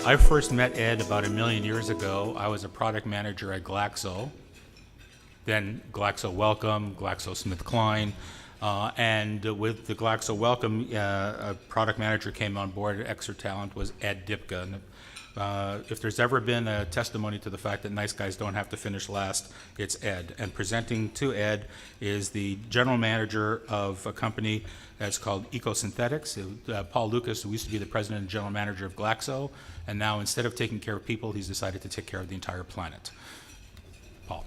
I first met Ed about 1,000,000 years ago. I was a product manager at Glaxo, then Glaxo Wellcome, GlaxoSmithKline, and with the Glaxo Wellcome, a product manager came on board. Extra talent was Ed Dybka. And, if there's ever been a testimony to the fact that nice guys don't have to finish last, it's Ed. And presenting to Ed is the general manager of a company that's called Ecosynthetics. Paul Lucas, who used to be the president and general manager of Glaxo, and now instead of taking care of people, he's decided to take care of the entire planet. Paul.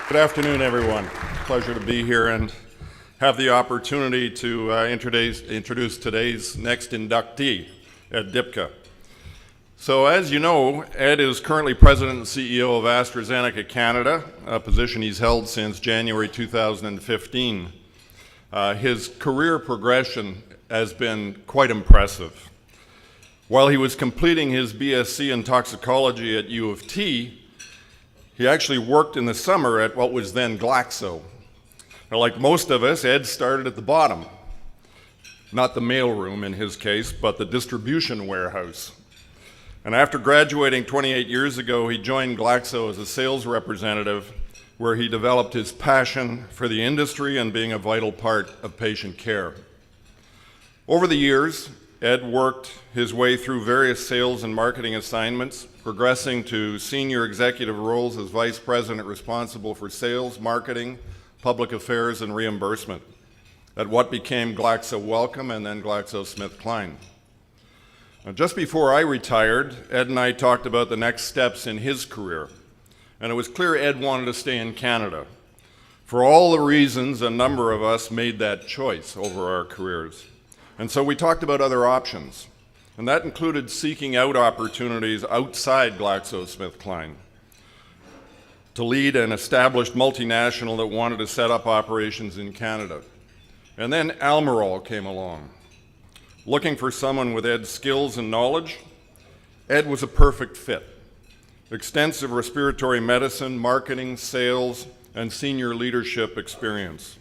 Good afternoon, everyone. Pleasure to be here and have the opportunity to introduce today's next inductee, Ed Dybka. So as you know, Ed is currently President and CEO of AstraZeneca Canada, a position he's held since January 2015. His career progression has been quite impressive. While he was completing his BSc in toxicology at U of T, he actually worked in the summer at what was then Glaxo. Now, like most of us, Ed started at the bottom. Not the mailroom in his case, but the distribution warehouse. And after graduating 28 years ago, he joined Glaxo as a sales representative, where he developed his passion for the industry and being a vital part of patient care. Over the years, Ed worked his way through various sales and marketing assignments, progressing to senior executive roles as vice president responsible for sales, marketing, public affairs, and reimbursement at what became Glaxo Wellcome and then GlaxoSmithKline. Now, just before I retired, Ed and I talked about the next steps in his career, and it was clear Ed wanted to stay in Canada. For all the reasons, a number of us made that choice over our careers. And so we talked about other options, and that included seeking out opportunities outside GlaxoSmithKline to lead an established multinational that wanted to set up operations in Canada. And then Almirall came along. Looking for someone with Ed's skills and knowledge, Ed was a perfect fit. Extensive respiratory medicine, marketing, sales, and senior leadership experience.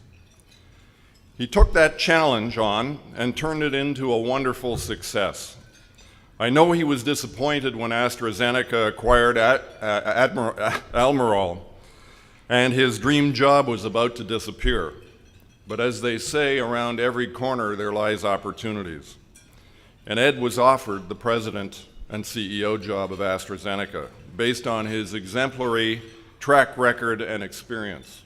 He took that challenge on and turned it into a wonderful success. I know he was disappointed when AstraZeneca acquired Almirall, and his dream job was about to disappear. But as they say, around every corner there lies opportunities. And Ed was offered the president and CEO job of AstraZeneca based on his exemplary track record and experience.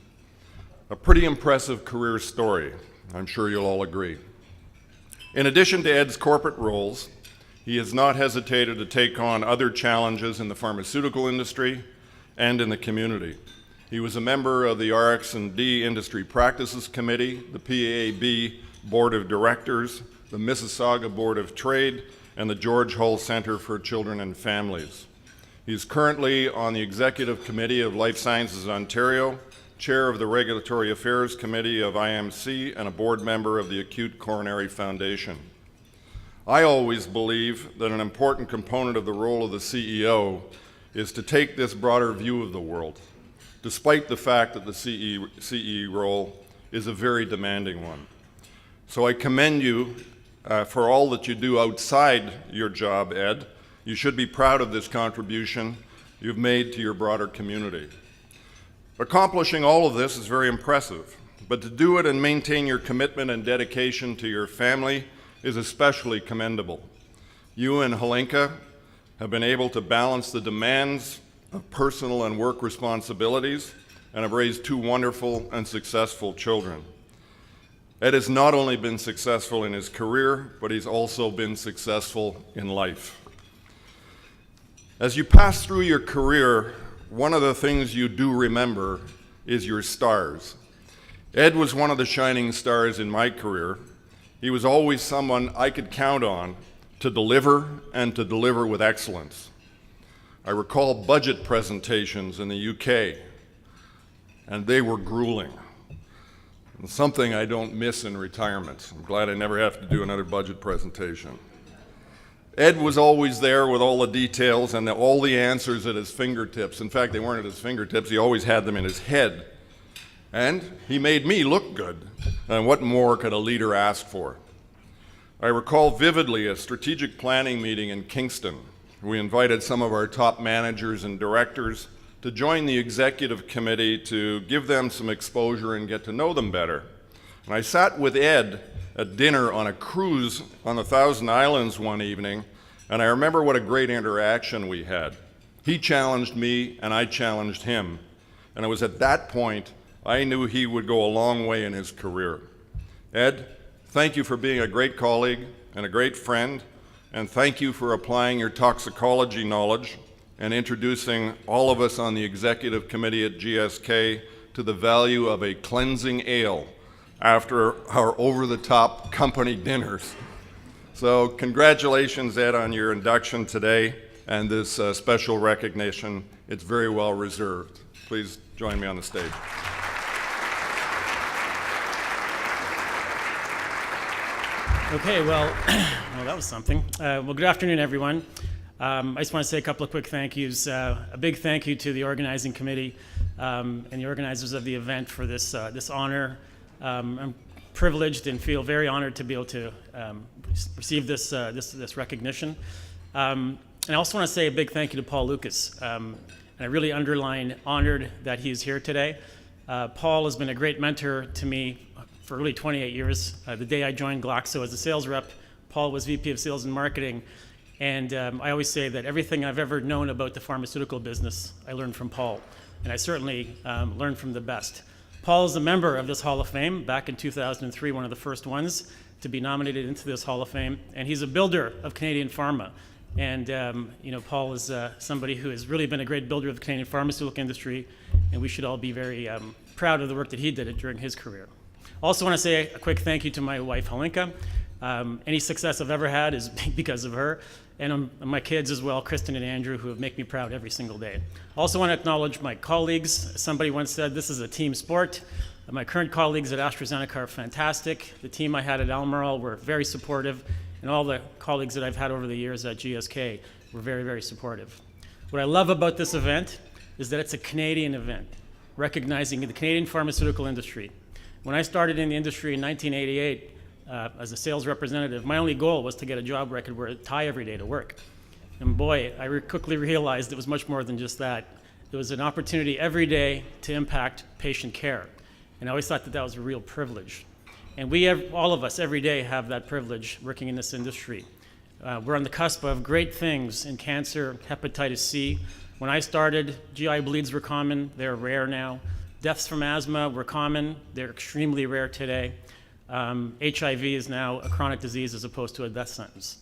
A pretty impressive career story, I'm sure you'll all agree. In addition to Ed's corporate roles, he has not hesitated to take on other challenges in the pharmaceutical industry and in the community. He was a member of the RX&D Industry Practices Committee, the PAAB Board of Directors, the Mississauga Board of Trade, and the George Hull Center for Children and Families. He's currently on the Executive Committee of Life Sciences Ontario, chair of the Regulatory Affairs Committee of IMC, and a board member of the Acute Coronary Foundation. I always believe that an important component of the role of the CEO is to take this broader view of the world, despite the fact that the CE role is a very demanding one. So I commend you for all that you do outside your job, Ed. You should be proud of this contribution you've made to your broader community. Accomplishing all of this is very impressive, but to do it and maintain your commitment and dedication to your family is especially commendable. You and Helenka have been able to balance the demands of personal and work responsibilities and have raised two wonderful and successful children. Ed has not only been successful in his career, but he's also been successful in life. As you pass through your career, one of the things you do remember is your stars. Ed was one of the shining stars in my career. He was always someone I could count on to deliver and to deliver with excellence. I recall budget presentations in the UK, and they were grueling. And something I don't miss in retirement. I'm glad I never have to do another budget presentation. Ed was always there with all the details and all the answers at his fingertips. In fact, they weren't at his fingertips, he always had them in his head. And he made me look good. And what more could a leader ask for? I recall vividly a strategic planning meeting in Kingston. We invited some of our top managers and directors to join the executive committee to give them some exposure and get to know them better. And I sat with Ed at dinner on a cruise on the Thousand Islands one evening, and I remember what a great interaction we had. He challenged me, and I challenged him. And it was at that point I knew he would go a long way in his career. Ed, thank you for being a great colleague and a great friend, and thank you for applying your toxicology knowledge and introducing all of us on the executive committee at GSK to the value of a cleansing ale after our over-the-top company dinners. So congratulations, Ed, on your induction today and this special recognition. It's very well reserved. Please join me on the stage. Okay, well, that was something. Well, good afternoon, everyone. I just want to say a couple of quick thank yous. A big thank you to the organizing committee and the organizers of the event for this honor. I'm privileged and feel very honored to be able to receive this recognition. And I also want to say a big thank you to Paul Lucas. And I really underline honored that he's here today. Paul has been a great mentor to me for really 28 years. The day I joined Glaxo as a sales rep, Paul was VP of Sales and Marketing. And I always say that everything I've ever known about the pharmaceutical business, I learned from Paul. And I certainly learned from the best. Paul is a member of this Hall of Fame, back in 2003, one of the first ones to be nominated into this Hall of Fame. And he's a builder of Canadian pharma. And Paul is somebody who has really been a great builder of the Canadian pharmaceutical industry. And we should all be very proud of the work that he did during his career. Also want to say a quick thank you to my wife, Helenka. Any success I've ever had is because of her. And my kids as well, Kristen and Andrew, who make me proud every single day. Also want to acknowledge my colleagues. Somebody once said this is a team sport. My current colleagues at AstraZeneca are fantastic. The team I had at Almirall were very supportive. And all the colleagues that I've had over the years at GSK were very, very supportive. What I love about this event is that it's a Canadian event, recognizing the Canadian pharmaceutical industry. When I started in the industry in 1988 as a sales representative, my only goal was to get a job where I could wear a tie every day to work. And boy, I quickly realized it was much more than just that. It was an opportunity every day to impact patient care. And I always thought that that was a real privilege. And we have, all of us, every day have that privilege working in this industry. We're on the cusp of great things in cancer, hepatitis C. When I started, GI bleeds were common. They're rare now. Deaths from asthma were common. They're extremely rare today. HIV is now a chronic disease as opposed to a death sentence.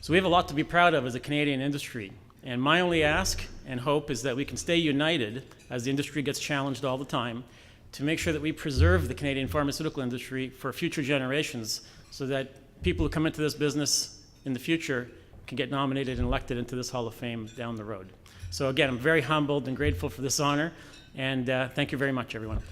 So we have a lot to be proud of as a Canadian industry. And my only ask and hope is that we can stay united as the industry gets challenged all the time to make sure that we preserve the Canadian pharmaceutical industry for future generations so that people who come into this business in the future can get nominated and elected into this Hall of Fame down the road. So again, I'm very humbled and grateful for this honor, and thank you very much, everyone.